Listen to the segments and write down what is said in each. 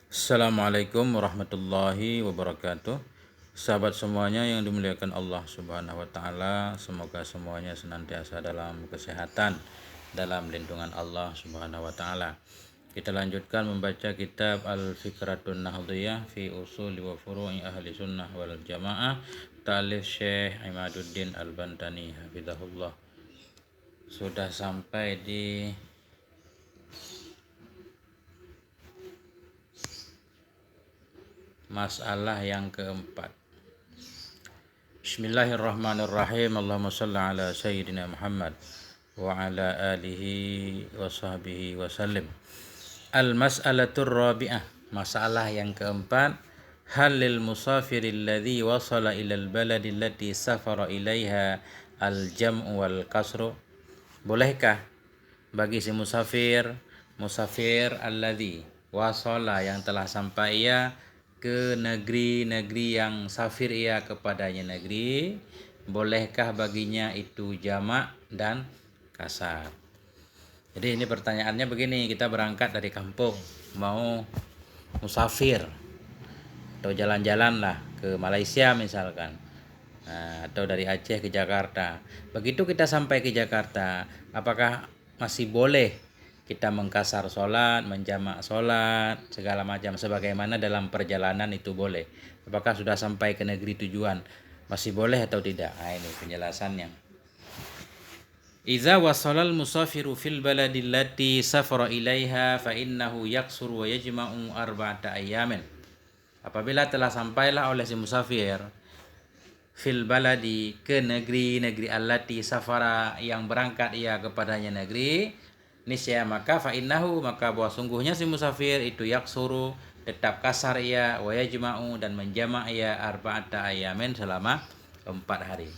Assalamualaikum warahmatullahi wabarakatuh. Sahabat semuanya yang dimuliakan Allah Subhanahu wa taala, semoga semuanya senantiasa dalam kesehatan, dalam lindungan Allah Subhanahu wa taala. Kita lanjutkan membaca kitab Al-Fikratun Nahdhiyah fi Usuli wa Furu'i Ahli Sunnah wal Jamaah, ta'alif Syekh Imaduddin Al-Bantani hafizahullah. Sudah sampai di masalah yang keempat. Bismillahirrahmanirrahim. Allahumma salli ala sayyidina Muhammad wa ala alihi wa sahbihi wa sallim. Al-mas'alatur rabi'ah. Masalah yang keempat. Hal lil musafiril ladzi wasala ilal baladi allati safara ilaiha al-jam'u wal kasru. Bolehkah bagi si musafir alladzi wasala yang telah sampai ia ke negeri-negeri yang safir ia kepadanya negeri, bolehkah baginya itu jamak dan kasar? Jadi ini pertanyaannya begini, kita berangkat dari kampung mau musafir atau jalan-jalan lah ke Malaysia misalkan, atau dari Aceh ke Jakarta. Begitu kita sampai ke Jakarta, apakah masih boleh kita mengkasar sholat, menjamak sholat, segala macam sebagaimana dalam perjalanan itu boleh? Apakah sudah sampai ke negeri tujuan masih boleh atau tidak? Nah, ini penjelasannya. Iza wasalal musafiru fil baladi allati safara ilaiha fa innahu yaksuru wa yajma'u arba'ata ayyamin. Apabila telah sampailah oleh si musafir fil baladi ke negeri-negeri allati safara yang berangkat ia kepadanya negeri, nisya maka fa innahu maka bahwa sungguhnya si musafir itu yaksuru tetap kasar ia wa yajma'u dan menjamak ia arba'ata ayamin selama 4 hari.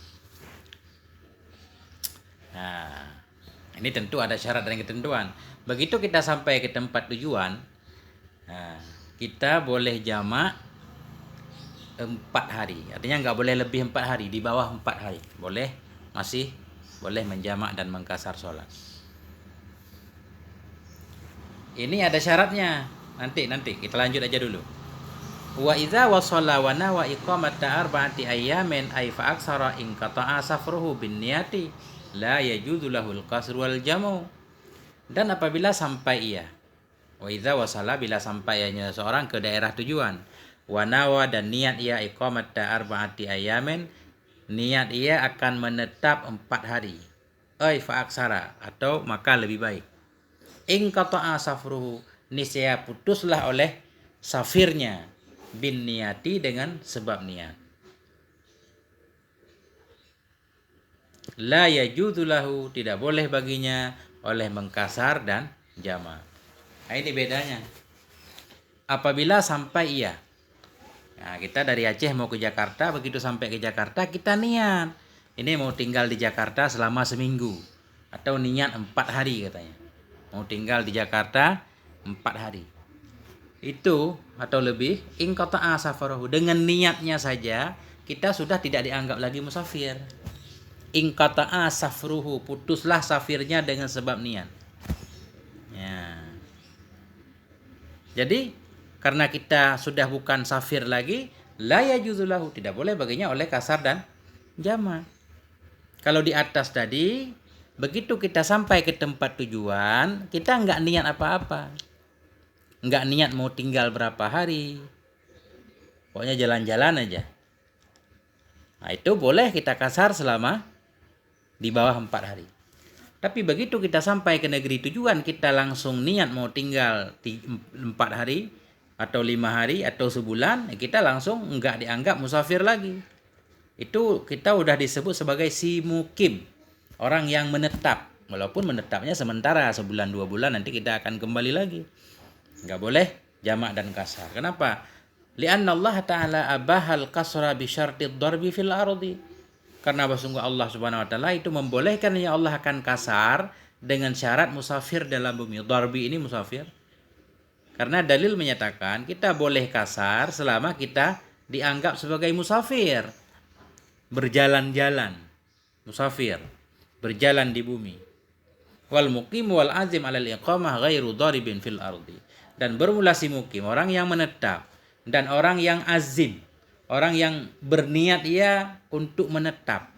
Nah, ini tentu ada syarat dan ketentuan. Begitu kita sampai ke tempat tujuan, kita boleh jamak 4 hari. Artinya nggak boleh lebih 4 hari, di bawah 4 hari. Boleh, masih boleh menjamak dan mengkasar sholat. Ini ada syaratnya. Nanti kita lanjut aja dulu. Wa idza wasalla wa nawa iqamata arba'ati ayyamin ay fa aksara in qata'a safruhu bin niyati la yajuzu lahul qasr wal jamu. Dan apabila sampai ia, wa idza wasalla bila sampainya seorang ke daerah tujuan, wa nawa dan niat ia iqamata arba'ati ayyamin, niat ia akan menetap 4 hari. Ay fa aksara atau maka lebih baik. In qata'a safruhu, niscaya putuslah oleh safirnya bin niyati dengan sebab niat. La yajuzu lahu, tidak boleh baginya oleh mengkasar dan jamak. Nah, ini bedanya. Apabila sampai ia, nah, kita dari Aceh mau ke Jakarta, begitu sampai ke Jakarta kita niat ini mau tinggal di Jakarta selama seminggu atau niat 4 hari katanya. Mau tinggal di Jakarta 4 hari. Itu atau lebih, in qata'a safarahu, dengan niatnya saja kita sudah tidak dianggap lagi musafir. In qata'a safruhu, putuslah safirnya dengan sebab niat. Ya. Jadi karena kita sudah bukan safir lagi, la yajuzu lahu, tidak boleh baginya oleh kasar dan jamak. Kalau di atas tadi, begitu kita sampai ke tempat tujuan, kita nggak niat apa-apa. Nggak niat mau tinggal berapa hari. Pokoknya jalan-jalan aja. Nah, itu boleh kita kasar selama di bawah 4 hari. Tapi begitu kita sampai ke negeri tujuan, kita langsung niat mau tinggal 4 hari, atau 5 hari, atau sebulan, kita langsung nggak dianggap musafir lagi. Itu kita udah disebut sebagai si mukim, orang yang menetap. Walaupun menetapnya sementara, sebulan 2 bulan, nanti kita akan kembali lagi. Nggak boleh jamak dan kasar. Kenapa? Lianna Allah Ta'ala abahal kasra bisyartid darbi fil ardi. Karena sungguh Allah Subhanahu wa taala itu membolehkan ya Allah akan kasar dengan syarat musafir dalam bumi. Darbi ini musafir. Karena dalil menyatakan kita boleh kasar selama kita dianggap sebagai musafir. Berjalan-jalan. Musafir. Berjalan di bumi. Wal muqim wal azim alal iqamah ghairu daribin fil ardi. dan bermula si mukim, orang yang menetap, dan orang yang azim, orang yang berniat ia untuk menetap.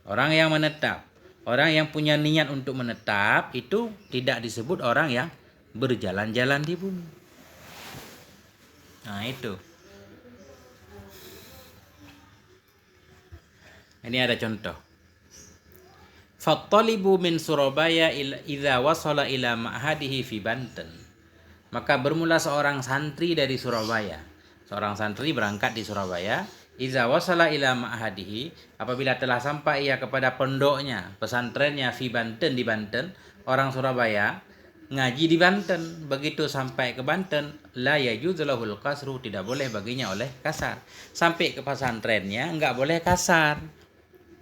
Orang yang menetap, orang yang punya niat untuk menetap itu tidak disebut orang yang berjalan-jalan di bumi. Nah itu. Ini ada contoh. Fattalibu min Surabaya idza wasala ila ma'hadihi fi Banten. Maka bermula seorang santri dari Surabaya. Seorang santri berangkat di Surabaya. Idza wasala ila ma'hadihi, apabila telah sampai ia kepada pondoknya, pesantrennya fi Banten di Banten, orang Surabaya ngaji di Banten. Begitu sampai ke Banten, la yajuzu lahul kasru, tidak boleh baginya oleh kasar. Sampai ke pesantrennya enggak boleh kasar.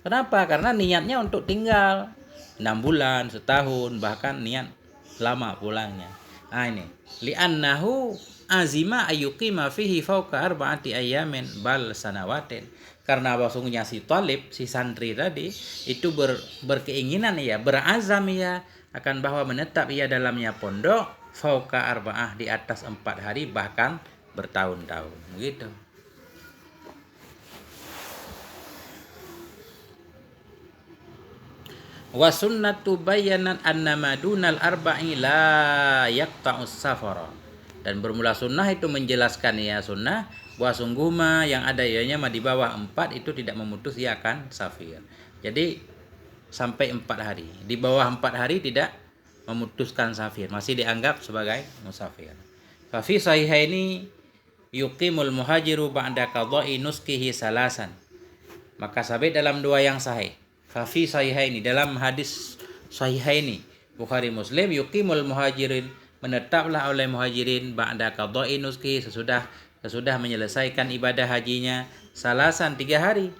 Kenapa? Karena niatnya untuk tinggal 6 bulan, setahun, bahkan niat lama pulangnya. Nah ini, li'annahu azima ayyuqima fihi fawqa arba'ati ayyamin bal sanawatin. Karena bahwasanya si talib, si santri tadi itu berkeinginan ia, berazam ia akan bahwa menetap ia dalamnya pondok fawqa arba'ah, di atas 4 hari bahkan bertahun-tahun. Begitu. Wa sunnatu bayanat annama dunal arba'i la yaqta'us safara. Dan bermula sunnah itu menjelaskan ya sunnah bahwa sungguh mah yang ada ianya mah di bawah 4 itu tidak memutus ia akan safir. Jadi sampai 4 hari. Di bawah 4 hari tidak memutuskan safir, masih dianggap sebagai musafir. Fa fi sahihaini yuqimul muhajiru ba'da qada'i nuskihi salasan. Maka sabit dalam dua yang sahih. Fafi sahihaini, dalam hadis sahihaini Bukhari Muslim, yuqimul muhajirin, menetaplah oleh muhajirin ba'da qada'i nuski, sesudah menyelesaikan ibadah hajinya, salasan 3 hari.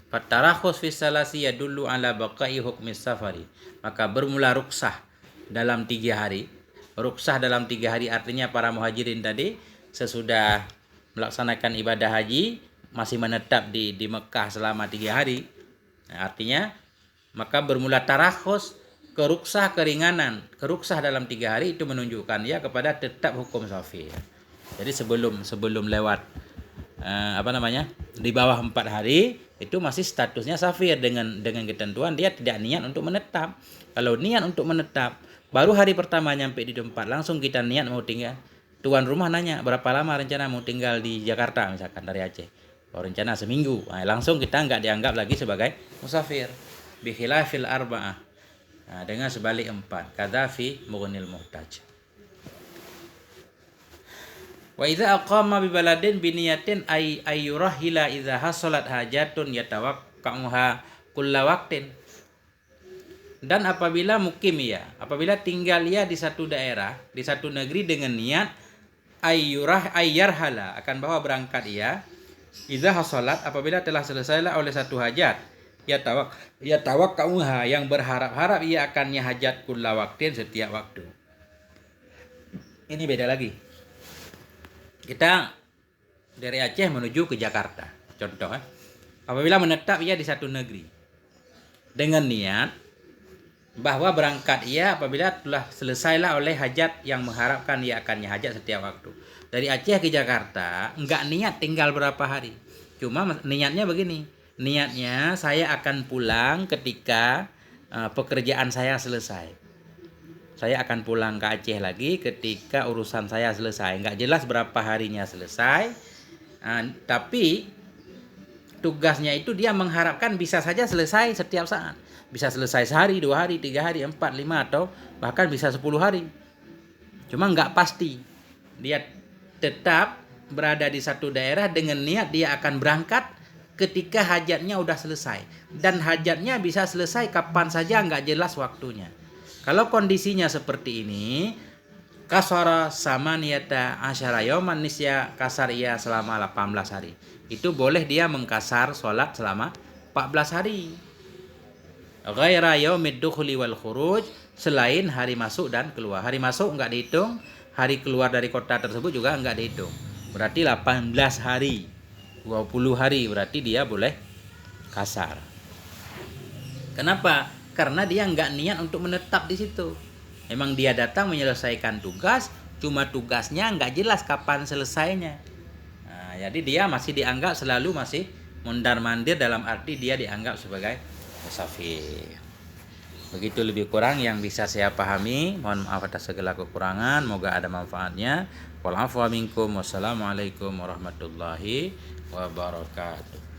Fatarakhus fi salasi yadullu ala baqa'i hukmis safari. Maka bermula ruksah dalam 3 hari. Ruksah dalam 3 hari artinya para muhajirin tadi sesudah melaksanakan ibadah haji masih menetap di Mekah selama 3 hari. Nah, artinya maka bermula tarakhus, keruksah keringanan, keruksah dalam 3 hari itu menunjukkan ya kepada tetap hukum safir. Jadi sebelum lewat di bawah 4 hari itu masih statusnya safir dengan ketentuan dia tidak niat untuk menetap. Kalau niat untuk menetap, baru hari pertama nyampe di tempat langsung kita niat mau tinggal. Tuan rumah nanya berapa lama rencana mau tinggal di Jakarta misalkan dari Aceh. Rencana seminggu, nah, langsung kita nggak dianggap lagi sebagai musafir. Bikhilafil arba'ah, nah, dengan sebalik 4. Kadzafi mughnil muhtaj. Wa idza aqama bi baladin bi niyatin ayyurahila idza hasalat hajatun yatawaqqa'uha kulla waqtin. Dan apabila mukim ia, apabila tinggal ia di satu daerah, di satu negeri dengan niat ayyarhala, akan bahwa berangkat ia, idza hasalat, apabila telah selesailah oleh satu hajat, ya tawakkauha, yang berharap-harap ia akannya hajat kulla waqtin, setiap waktu. Ini beda lagi. Kita dari Aceh menuju ke Jakarta, contoh apabila menetap ia di satu negeri dengan niat bahwa berangkat ia apabila telah selesailah oleh hajat yang mengharapkan ia akannya hajat setiap waktu. Dari Aceh ke Jakarta enggak niat tinggal berapa hari. Cuma niatnya begini. Niatnya saya akan pulang ketika pekerjaan saya selesai. Saya akan pulang ke Aceh lagi ketika urusan saya selesai. Enggak jelas berapa harinya selesai. Tapi tugasnya itu dia mengharapkan bisa saja selesai setiap saat. Bisa selesai sehari, 2 hari, 3 hari, 4, 5 atau bahkan bisa 10 hari. Cuma enggak pasti. Dia tetap berada di satu daerah dengan niat dia akan berangkat ketika hajatnya udah selesai. Dan hajatnya bisa selesai kapan saja, enggak jelas waktunya. Kalau kondisinya seperti ini, kasara samaniyata asyara yauman, nisya kasar ia selama 18 hari. Itu boleh dia mengkasar sholat selama 14 hari. Ghaira yaumid dukhuli wal khuruj, selain hari masuk dan keluar. Hari masuk enggak dihitung, hari keluar dari kota tersebut juga enggak dihitung. Berarti 18 hari, 20 hari berarti dia boleh kasar. Kenapa? Karena dia enggak niat untuk menetap di situ. Memang dia datang menyelesaikan tugas, cuma tugasnya nggak jelas kapan selesainya. Nah, jadi dia masih dianggap selalu masih mondar-mandir, dalam arti dia dianggap sebagai musafir. Begitu lebih kurang yang bisa saya pahami. Mohon maaf atas segala kekurangan. Moga ada manfaatnya. Wal afwa minkum. Wassalamualaikum warahmatullahi wabarakatuh.